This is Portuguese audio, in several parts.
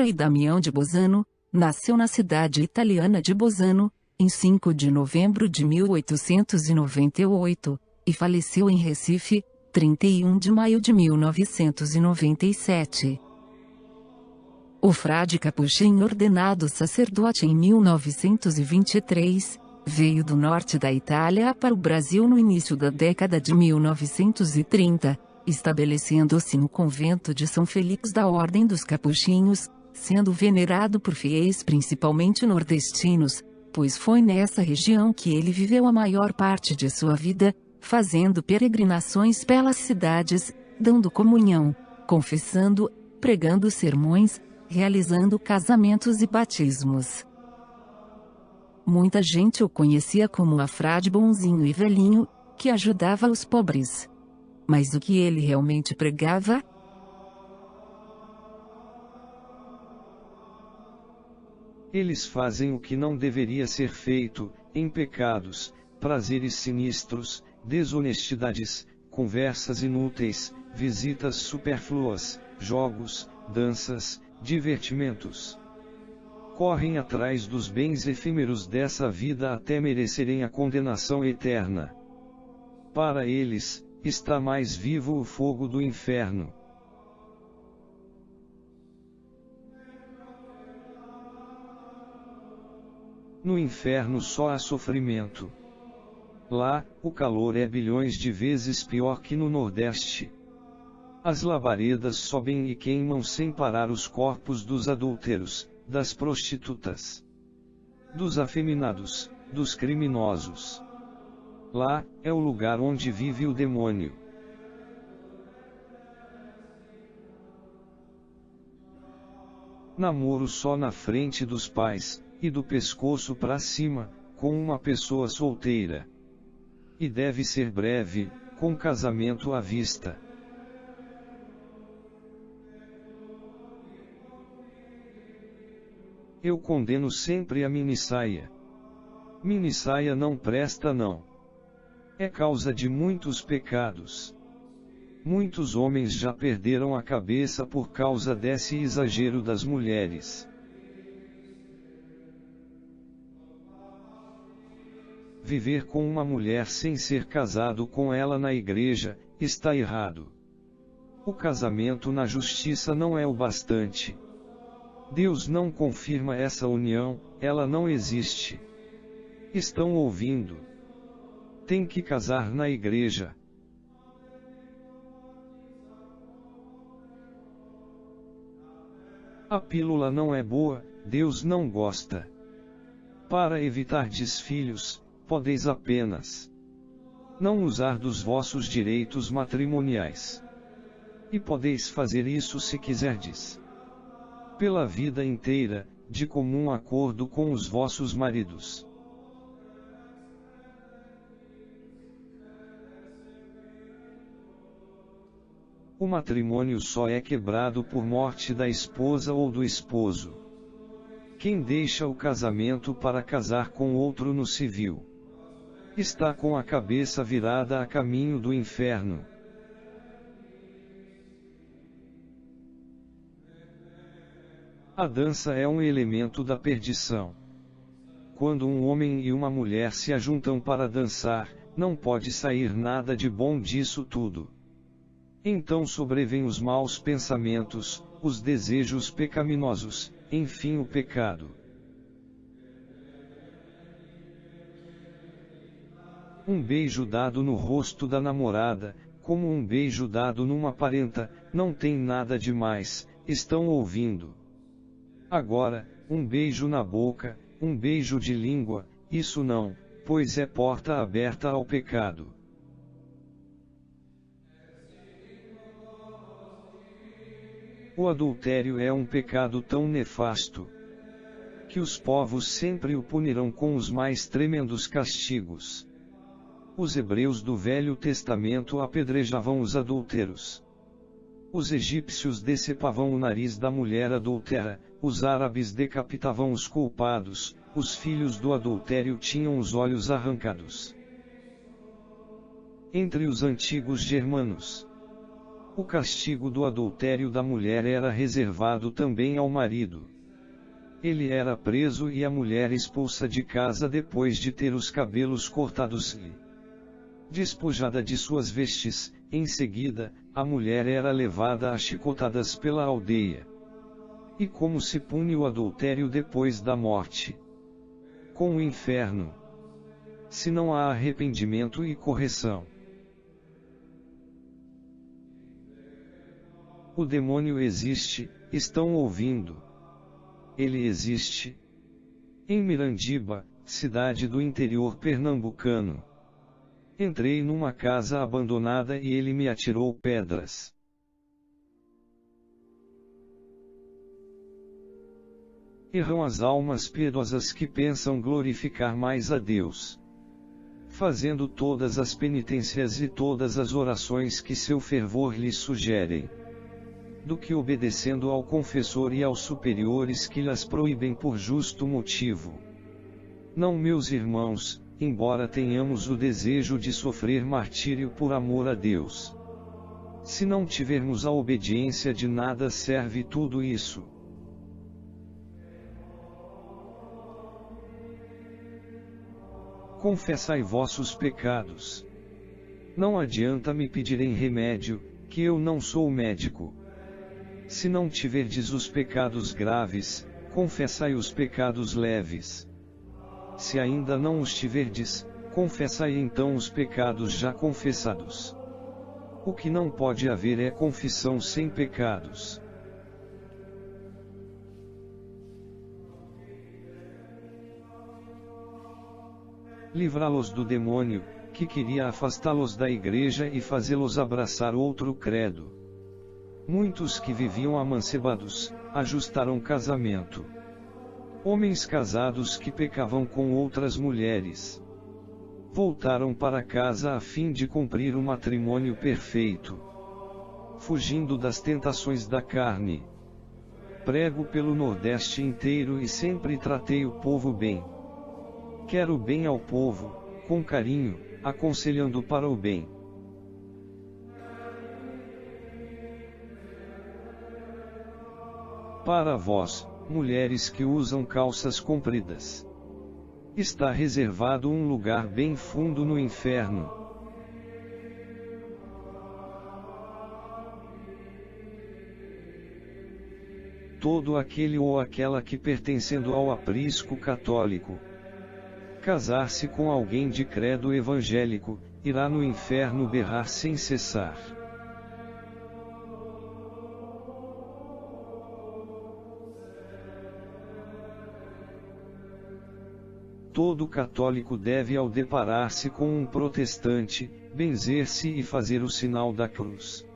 Frei Damião de Bolzano, nasceu na cidade italiana de Bolzano, em 5 de novembro de 1898, e faleceu em Recife, 31 de maio de 1997. O frade capuchinho ordenado sacerdote em 1923, veio do norte da Itália para o Brasil no início da década de 1930, estabelecendo-se no convento de São Félix da Ordem dos Capuchinhos, sendo venerado por fiéis principalmente nordestinos, pois foi nessa região que ele viveu a maior parte de sua vida, fazendo peregrinações pelas cidades, dando comunhão, confessando, pregando sermões, realizando casamentos e batismos. Muita gente o conhecia como um frade bonzinho e velhinho, que ajudava os pobres. Mas o que ele realmente pregava? Eles fazem o que não deveria ser feito, em pecados, prazeres sinistros, desonestidades, conversas inúteis, visitas supérfluas, jogos, danças, divertimentos. Correm atrás dos bens efêmeros dessa vida até merecerem a condenação eterna. Para eles, está mais vivo o fogo do inferno. No inferno só há sofrimento. Lá, o calor é bilhões de vezes pior que no Nordeste. As labaredas sobem e queimam sem parar os corpos dos adúlteros, das prostitutas, dos afeminados, dos criminosos. Lá, é o lugar onde vive o demônio. Namoro só na frente dos pais, e do pescoço para cima, com uma pessoa solteira. E deve ser breve, com casamento à vista. Eu condeno sempre a minissaia. Minissaia não presta não. É causa de muitos pecados. Muitos homens já perderam a cabeça por causa desse exagero das mulheres. Viver com uma mulher sem ser casado com ela na igreja, está errado. O casamento na justiça não é o bastante. Deus não confirma essa união, ela não existe. Estão ouvindo? Tem que casar na igreja. A pílula não é boa, Deus não gosta. Para evitar desfilhos, podeis apenas não usar dos vossos direitos matrimoniais. E podeis fazer isso se quiserdes. Pela vida inteira, de comum acordo com os vossos maridos. O matrimônio só é quebrado por morte da esposa ou do esposo. Quem deixa o casamento para casar com outro no civil, está com a cabeça virada a caminho do inferno. A dança é um elemento da perdição. Quando um homem e uma mulher se ajuntam para dançar, não pode sair nada de bom disso tudo. Então sobrevêm os maus pensamentos, os desejos pecaminosos, enfim o pecado. Um beijo dado no rosto da namorada, como um beijo dado numa parenta, não tem nada de mais, estão ouvindo? Agora, um beijo na boca, um beijo de língua, isso não, pois é porta aberta ao pecado. O adultério é um pecado tão nefasto que os povos sempre o punirão com os mais tremendos castigos. Os hebreus do Velho Testamento apedrejavam os adúlteros. Os egípcios decepavam o nariz da mulher adúltera, os árabes decapitavam os culpados, os filhos do adultério tinham os olhos arrancados. Entre os antigos germanos, O castigo do adultério da mulher era reservado também ao marido. Ele era preso e a mulher expulsa de casa depois de ter os cabelos cortados e despojada de suas vestes. Em seguida, a mulher era levada a chicotadas pela aldeia. E como se pune o adultério depois da morte? Com o inferno. Se não há arrependimento e correção. O demônio existe, estão ouvindo? Ele existe. Em Mirandiba, cidade do interior pernambucano. Entrei numa casa abandonada e ele me atirou pedras. Erram as almas piedosas que pensam glorificar mais a Deus, fazendo todas as penitências e todas as orações que seu fervor lhes sugerem, do que obedecendo ao confessor e aos superiores que lhes proíbem por justo motivo. Não, meus irmãos, embora tenhamos o desejo de sofrer martírio por amor a Deus, se não tivermos a obediência, de nada serve tudo isso. Confessai vossos pecados. Não adianta me pedirem remédio, que eu não sou médico. Se não tiverdes os pecados graves, confessai os pecados leves. Se ainda não os tiverdes, confessai então os pecados já confessados. O que não pode haver é confissão sem pecados. Livrá-los do demônio, que queria afastá-los da igreja e fazê-los abraçar outro credo. Muitos que viviam amancebados, ajustaram casamento. Homens casados que pecavam com outras mulheres, voltaram para casa a fim de cumprir o matrimônio perfeito, fugindo das tentações da carne. Prego pelo Nordeste inteiro e sempre tratei o povo bem. Quero bem ao povo, com carinho, aconselhando para o bem. Para vós, mulheres que usam calças compridas, está reservado um lugar bem fundo no inferno. Todo aquele ou aquela que, pertencendo ao aprisco católico, casar-se com alguém de credo evangélico, irá no inferno berrar sem cessar. Todo católico deve, ao deparar-se com um protestante, benzer-se e fazer o sinal da cruz.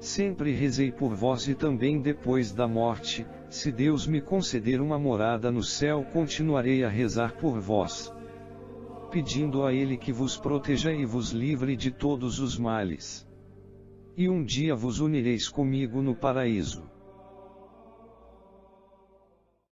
Sempre rezei por vós e também depois da morte, se Deus me conceder uma morada no céu, continuarei a rezar por vós, pedindo a Ele que vos proteja e vos livre de todos os males. E um dia vos unireis comigo no paraíso.